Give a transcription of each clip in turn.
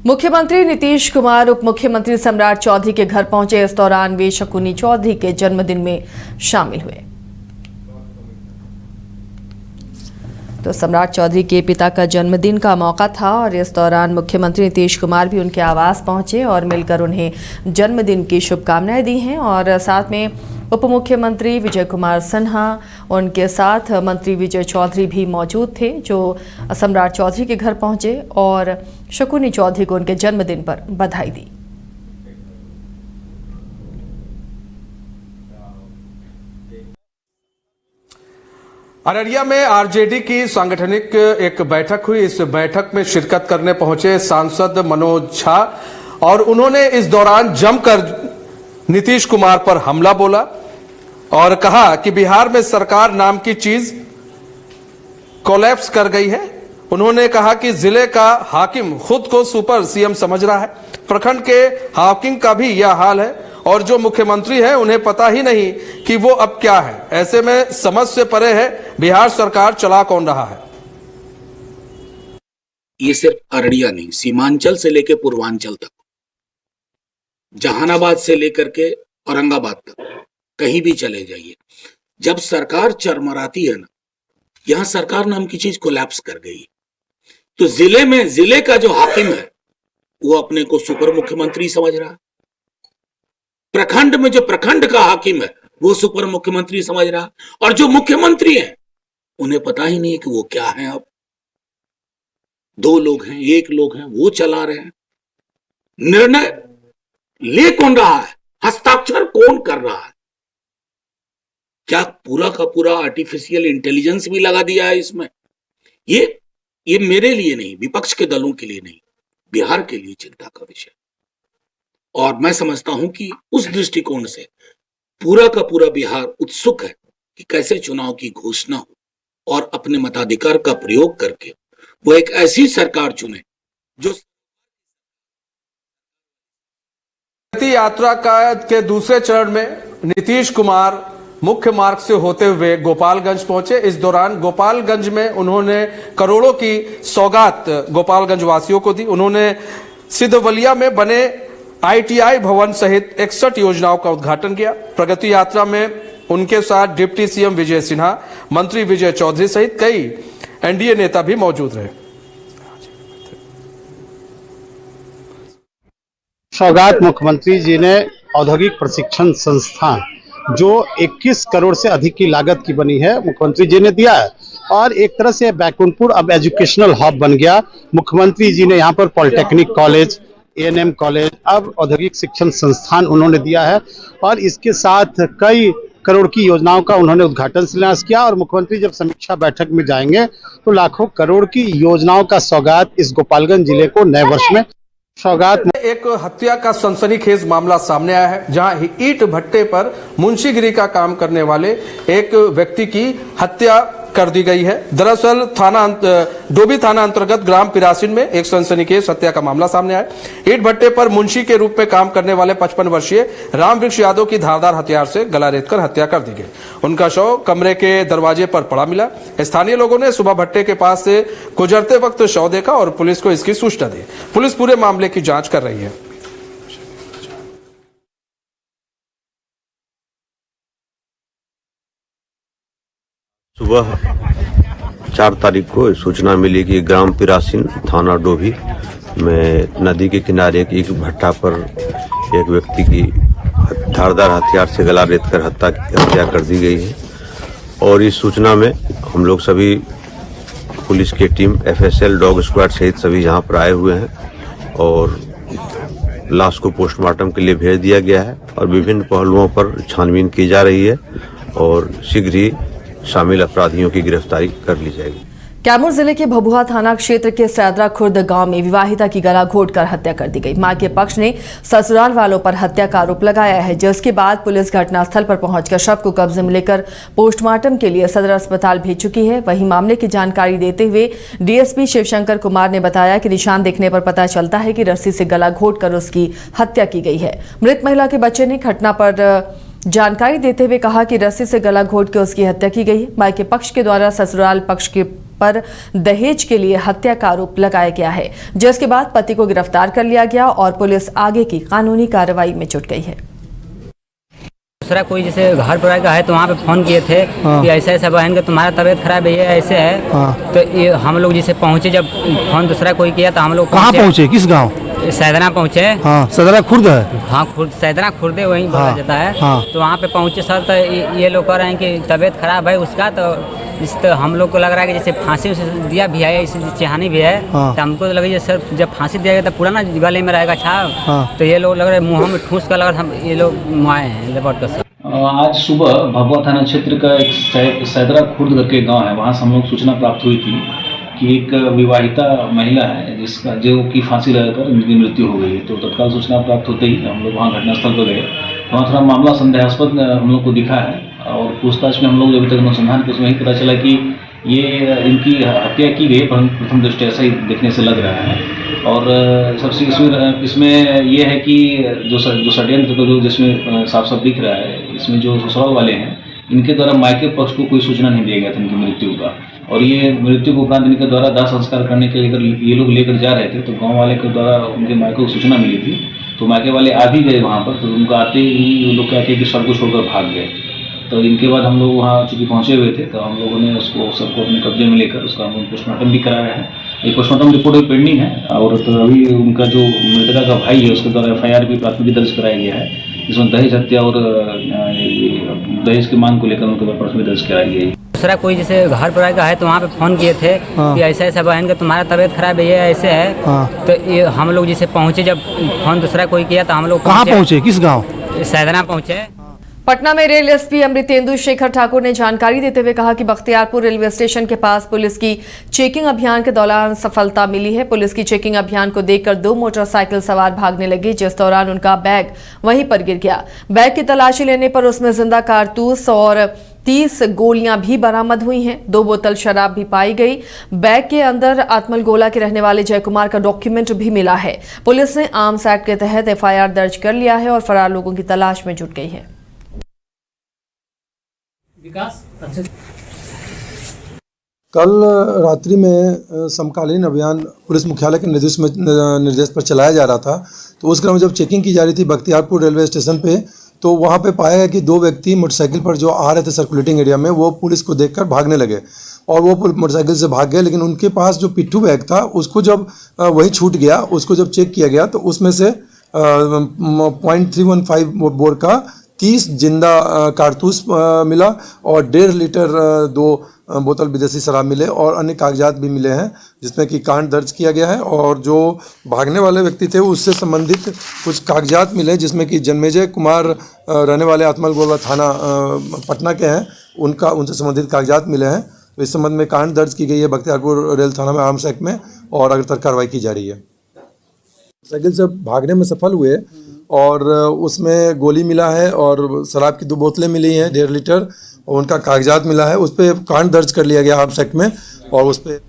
मुख्यमंत्री नीतीश कुमार उप मुख्यमंत्री सम्राट चौधरी के घर पहुंचे। इस दौरान वे शकुनी चौधरी के जन्मदिन में शामिल हुए। तो सम्राट चौधरी के पिता का जन्मदिन का मौका था और इस दौरान मुख्यमंत्री नीतीश कुमार भी उनके आवास पहुंचे और मिलकर उन्हें जन्मदिन की शुभकामनाएं दी हैं। और साथ में उप मुख्यमंत्री विजय कुमार सिन्हा, उनके साथ मंत्री विजय चौधरी भी मौजूद थे, जो सम्राट चौधरी के घर पहुंचे और शकुनी चौधरी को उनके जन्मदिन पर बधाई दी। अररिया में आरजेडी की सांगठनिक एक बैठक हुई। इस बैठक में शिरकत करने पहुंचे सांसद मनोज झा और उन्होंने इस दौरान जमकर नीतीश कुमार पर हमला बोला और कहा कि बिहार में सरकार नाम की चीज कोलैप्स कर गई है। उन्होंने कहा कि जिले का हाकिम खुद को सुपर सीएम समझ रहा है, प्रखंड के हाकिम का भी यह हाल है और जो मुख्यमंत्री है उन्हें पता ही नहीं कि वो अब क्या है। ऐसे में समझ से परे है बिहार सरकार चला कौन रहा है। ये सिर्फ अररिया नहीं, सीमांचल से लेकर पूर्वांचल तक, जहानाबाद से लेकर के औरंगाबाद तक, कहीं भी चले जाइए, जब सरकार चरमराती है ना, यहां सरकार नाम की चीज कोलैप्स कर गई। तो जिले में जिले का जो हाकिम है वो अपने को सुपर मुख्यमंत्री समझ रहा है, प्रखंड में जो प्रखंड का हाकिम है वो सुपर मुख्यमंत्री समझ रहा है, और जो मुख्यमंत्री हैं उन्हें पता ही नहीं कि वो क्या है। अब दो लोग हैं, एक लोग हैं, वो चला रहे हैं। निर्णय ले कौन रहा है, हस्ताक्षर कौन कर रहा है? क्या पूरा का पूरा आर्टिफिशियल इंटेलिजेंस भी लगा दिया है इसमें? ये मेरे लिए नहीं, विपक्ष के दलों के लिए नहीं, बिहार के लिए चिंता का विषय। और मैं समझता हूं कि उस दृष्टिकोण से पूरा का पूरा बिहार उत्सुक है कि कैसे चुनाव की घोषणा हो और अपने मताधिकार का प्रयोग करके वो एक ऐसी सरकार चुने जो यात्रा के दूसरे चरण में नीतीश कुमार मुख्य मार्ग से होते हुए गोपालगंज पहुंचे। इस दौरान गोपालगंज में उन्होंने करोड़ों की सौगात गोपालगंज वासियों को दी। उन्होंने सिद्धवलिया में बने ITI भवन सहित 61 योजनाओं का उद्घाटन किया। प्रगति यात्रा में उनके साथ डिप्टी सीएम विजय सिन्हा, मंत्री विजय चौधरी सहित कई NDA नेता भी मौजूद रहे। सौगात मुख्यमंत्री जी ने औद्योगिक प्रशिक्षण संस्थान जो 21 करोड़ से अधिक की लागत की बनी है, मुख्यमंत्री जी ने दिया है और एक तरह से बैकुंठपुर अब एजुकेशनल हब बन गया। मुख्यमंत्री जी ने यहाँ पर पॉलिटेक्निक कॉलेज, ANM कॉलेज, अब औद्योगिक शिक्षण संस्थान उन्होंने दिया है और इसके साथ कई करोड़ की योजनाओं का उन्होंने उद्घाटन शिलान्यास किया। और मुख्यमंत्री जब समीक्षा बैठक में जाएंगे तो लाखों करोड़ की योजनाओं का सौगात इस गोपालगंज जिले को नए वर्ष में सौगात। एक हत्या का सनसनीखेज मामला सामने आया है, जहां ईंट भट्टे पर मुंशीगिरी का काम करने वाले एक व्यक्ति की हत्या कर दी गई है। दरअसल डोभी थाना अंतर्गत ग्राम पिरासिन में एक सनसनीखेज हत्या का मामला सामने आया। ईंट भट्टे पर मुंशी के रूप में काम करने वाले 55 वर्षीय रामवृक्ष यादव की धारदार हथियार से गला रेतकर हत्या कर दी गई। उनका शव कमरे के दरवाजे पर पड़ा मिला। स्थानीय लोगों ने सुबह भट्टे के पास से गुजरते वक्त शव देखा और पुलिस को इसकी सूचना दी। पुलिस पूरे मामले की जांच कर रही है। सुबह 4 तारीख को सूचना मिली कि ग्राम पिरासिन थाना डोभी में नदी के किनारे एक भट्टा पर एक व्यक्ति की धारदार हथियार से गला रेतकर हत्या कर दी गई है। और इस सूचना में हम लोग सभी पुलिस की टीम, FSL, डॉग स्क्वाड सहित सभी यहाँ पर आए हुए हैं और लाश को पोस्टमार्टम के लिए भेज दिया गया है और विभिन्न पहलुओं पर छानबीन की जा रही है और शीघ्र ही शामिल अपराधियों की गिरफ्तारी कर ली जाएगी। कैमूर जिले के भभुआ थाना क्षेत्र के सैदरा खुर्द गांव में विवाहिता की गला घोंटकर हत्या कर दी गई। मां के पक्ष ने ससुराल वालों पर हत्या का आरोप लगाया है, जिसके बाद पुलिस घटनास्थल पर पहुंचकर शव को कब्जे में लेकर पोस्टमार्टम के लिए सदर अस्पताल भेज चुकी है। वहीं मामले की जानकारी देते हुए DSP शिवशंकर कुमार ने बताया कि निशान देखने पर पता चलता है कि रस्सी से गला घोंटकर उसकी हत्या की गई है। मृत महिला के बच्चे ने घटना पर जानकारी देते हुए कहा कि रस्सी से गला घोंट के उसकी हत्या की गई। मां के पक्ष के द्वारा ससुराल पक्ष के पर दहेज के लिए हत्या का आरोप लगाया गया है, जिसके बाद पति को गिरफ्तार कर लिया गया और पुलिस आगे की कानूनी कार्रवाई में जुट गई है। दूसरा कोई जैसे घर पर आएगा है तो वहाँ पे फ़ोन किए थे कि ऐसा ऐसा बहन का तुम्हारा तबीयत खराब है, ये ऐसे है। तो ये हम लोग जैसे पहुँचे, जब फ़ोन दूसरा कोई किया तो हम लोग कहाँ पहुँचे, किस गांव? सैदना पहुँचे। हाँ, सैदना खुर्द है। हाँ, सैदना खुर्दे वहीं बोला जाता है। तो वहाँ पे पहुँचे सर, तो ये लोग कह रहे हैं कि तबीयत खराब है उसका। तो हम लोग को लग रहा है कि जैसे फांसी उसे दिया भी है, इसे चेहानी भी है। तो हमको तो लगे सर जब फांसी दिया गया तो पूरा ना गले में रहेगा छाप। तो ये लोग लग रहे मुँह में ठूस कर लग रहा, हम ये लोग मुआए हैं लेपट कर। आज सुबह भभुआ थाना क्षेत्र का एक सैदरा खुर्द करके गांव है, वहां से हम लोग सूचना प्राप्त हुई थी कि एक विवाहिता महिला है जिसका जो कि फांसी लगाकर उनकी मृत्यु हो गई। तो तत्काल सूचना प्राप्त होते ही हम लोग वहां घटनास्थल पर गए। वहाँ थोड़ा मामला संदेहास्पद हम लोग को दिखा है और पूछताछ में हम लोग अभी तक अनुसंधान के उसमें ही पता चला कि ये इनकी हत्या की गई, प्रथम दृष्टि ऐसा ही देखने से लग रहा है। और सबसे इसमें ये है कि जो षड्यंत्र जो जिसमें साफ साफ दिख रहा है, इसमें जो ससुराल वाले हैं इनके द्वारा मायके पक्ष को कोई सूचना नहीं दिया गया था इनकी मृत्यु का। और ये मृत्यु के उपरांत इनके द्वारा दाह संस्कार करने के लिए ये लोग लेकर जा रहे थे, तो गांव वाले के द्वारा उनके मायके को सूचना मिली थी। तो मायके वाले आ भी गए वहाँ पर, तो उनको आते ही वो लोग क्या कि शव को छोड़कर भाग गए। तो इनके बाद हम लोग वहाँ चूँकि पहुँचे हुए थे, तो हम लोगों ने उसको सबको अपने कब्जे में लेकर उसका हम पोस्टमार्टम भी कराया है। एक पोस्टमार्टम रिपोर्ट भी पेंडिंग है। और तो अभी उनका जो मृतका का भाई है उसके द्वारा FIR भी प्राथमिकी दर्ज कराया गया है, जिसमें दहेज हत्या और दहेज की मांग को लेकर उनके द्वारा प्राथमिकी दर्ज कराई गई है। दूसरा कोई जैसे घर पर आएगा है तो वहाँ पे फ़ोन किए थे कि ऐसा ऐसा बहन का तुम्हारा तबीयत खराब है, ये ऐसे है। तो ये हम लोग जैसे पहुँचे, जब फ़ोन दूसरा कोई किया तो हम लोग कहाँ पहुँचे, किस गाँव? सैदना पहुँचे। पटना में रेल एसपी अमृतेंदु शेखर ठाकुर ने जानकारी देते हुए कहा कि बख्तियारपुर रेलवे स्टेशन के पास पुलिस की चेकिंग अभियान के दौरान सफलता मिली है। पुलिस की चेकिंग अभियान को देखकर 2 मोटरसाइकिल सवार भागने लगे, जिस दौरान उनका बैग वहीं पर गिर गया। बैग की तलाशी लेने पर उसमें जिंदा कारतूस और 30 गोलियां भी बरामद हुई हैं। 2 बोतल शराब भी पाई गई। बैग के अंदर आत्मलगोला के रहने वाले जयकुमार का डॉक्यूमेंट भी मिला है। पुलिस ने आर्म्स एक्ट के तहत FIR दर्ज कर लिया है और फरार लोगों की तलाश में जुट गई है। कल रात्रि में समकालीन अभियान पुलिस मुख्यालय के निर्देश पर चलाया जा रहा था। तो उस क्रम में जब चेकिंग की जा रही थी बख्तियारपुर रेलवे स्टेशन पे, तो वहाँ पे पाया गया कि 2 व्यक्ति मोटरसाइकिल पर जो आ रहे थे सर्कुलेटिंग एरिया में, वो पुलिस को देखकर भागने लगे और वो मोटरसाइकिल से भाग गए। लेकिन उनके पास जो पिट्ठू बैग था उसको जब वही छूट गया, उसको जब चेक किया गया तो उसमें से 0.315 बोर का 30 जिंदा कारतूस मिला और 1.5 लीटर 2 बोतल विदेशी शराब मिले और अन्य कागजात भी मिले हैं, जिसमें कि कांड दर्ज किया गया है। और जो भागने वाले व्यक्ति थे उससे संबंधित कुछ कागजात मिले, जिसमें कि जन्मेजय कुमार रहने वाले आत्मलगोला थाना पटना के हैं, उनसे संबंधित कागजात मिले हैं। तो इस संबंध में कांड दर्ज की गई है बख्तियारपुर रेल थाना में आर्म्स एक्ट में और अग्रतर कार्रवाई की जा रही है। साइकिल से भागने में सफल हुए और उसमें गोली मिला है और शराब की 2 बोतलें मिली हैं 1.5 लीटर और उनका कागजात मिला है। उस पर कांड दर्ज कर लिया गया आर्म्स एक्ट में और उस पर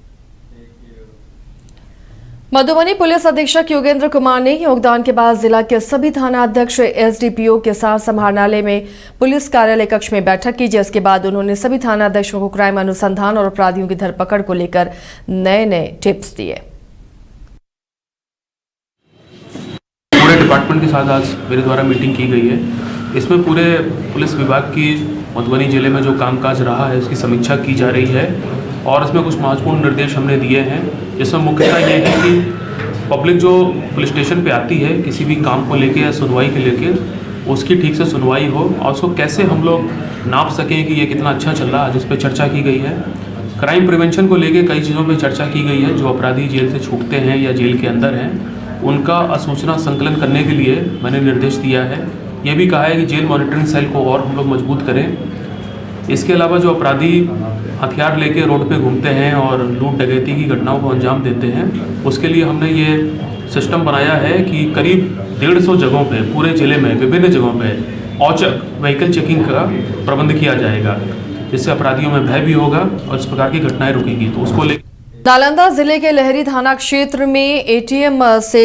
मधुबनी पुलिस अधीक्षक योगेंद्र कुमार ने योगदान के बाद जिला के सभी थाना अध्यक्ष SDPO के साथ समाहरणालय में पुलिस कार्यालय कक्ष में बैठक की, जिसके बाद उन्होंने सभी थाना अध्यक्षों को क्राइम अनुसंधान और अपराधियों की धरपकड़ को लेकर नए टिप्स दिए। पूरे डिपार्टमेंट के साथ आज मेरे द्वारा मीटिंग की गई है। इसमें पूरे पुलिस विभाग की मधुबनी जिले में जो कामकाज रहा है उसकी समीक्षा की जा रही है और इसमें कुछ महत्वपूर्ण निर्देश हमने दिए हैं, जिसमें मुख्यतः ये है कि पब्लिक जो पुलिस स्टेशन पे आती है किसी भी काम को लेके या सुनवाई के लेके, उसकी ठीक से सुनवाई हो और उसको कैसे हम लोग नाप सकें कि ये कितना अच्छा चल रहा है, आज उस पर चर्चा की गई है। क्राइम प्रिवेंशन को लेके कई चीज़ों पर चर्चा की गई है। जो अपराधी जेल से छूटते हैं या जेल के अंदर हैं उनका असूचना संकलन करने के लिए मैंने निर्देश दिया है। यह भी कहा है कि जेल मॉनिटरिंग सेल को और हम लोग मजबूत करें। इसके अलावा जो अपराधी हथियार लेके रोड पे घूमते हैं और लूट डकैती की घटनाओं को अंजाम देते हैं, उसके लिए हमने ये सिस्टम बनाया है कि करीब 150 जगहों पे पूरे जिले में विभिन्न जगहों पे औचक व्हीकल चेकिंग का प्रबंध किया जाएगा, जिससे अपराधियों में भय भी होगा और इस प्रकार की घटनाएं रुकेगी। तो उसको लेकर नालंदा जिले के लहरी थाना क्षेत्र में ATM से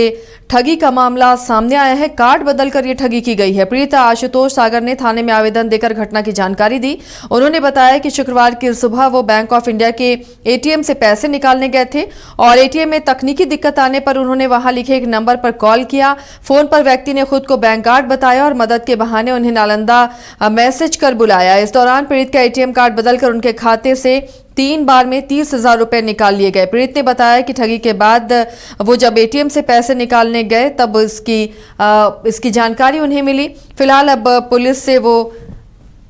ठगी का मामला सामने आया है। कार्ड बदलकर ये ठगी की गई है। पीड़ित आशुतोष सागर ने थाने में आवेदन देकर घटना की जानकारी दी। उन्होंने बताया कि शुक्रवार की सुबह वो बैंक ऑफ इंडिया के एटीएम से पैसे निकालने गए थे और एटीएम में तकनीकी दिक्कत आने पर उन्होंने वहां लिखे एक नंबर पर कॉल किया। फोन पर व्यक्ति ने खुद को बैंक गार्ड बताया और मदद के बहाने उन्हें नालंदा मैसेज कर बुलाया। इस दौरान पीड़ित का एटीएम कार्ड बदलकर उनके खाते से 3 बार में 30,000 रुपए निकाल लिए गए। पीड़ित ने बताया कि ठगी के बाद वो जब एटीएम से पैसे निकालने गए तब इसकी जानकारी उन्हें मिली। फिलहाल अब पुलिस से वो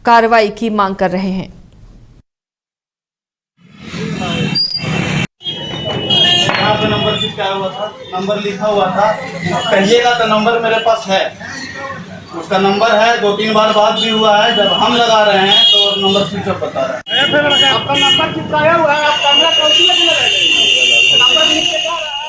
कार्रवाई की मांग कर रहे हैं। यहाँ पे नंबर चिपकाया हुआ था, नंबर लिखा हुआ था, कहिएगा तो नंबर मेरे पास है, उसका नंबर है। 2-3 बार बात भी हुआ है। जब हम लगा रहे हैं तो नंबर स्विच ऑफ बता रहा है। आपका नंबर चिपकाया हुआ है, आप कैमरा कौन सी लगाएंगे? नंबर लिख के जा रहा है।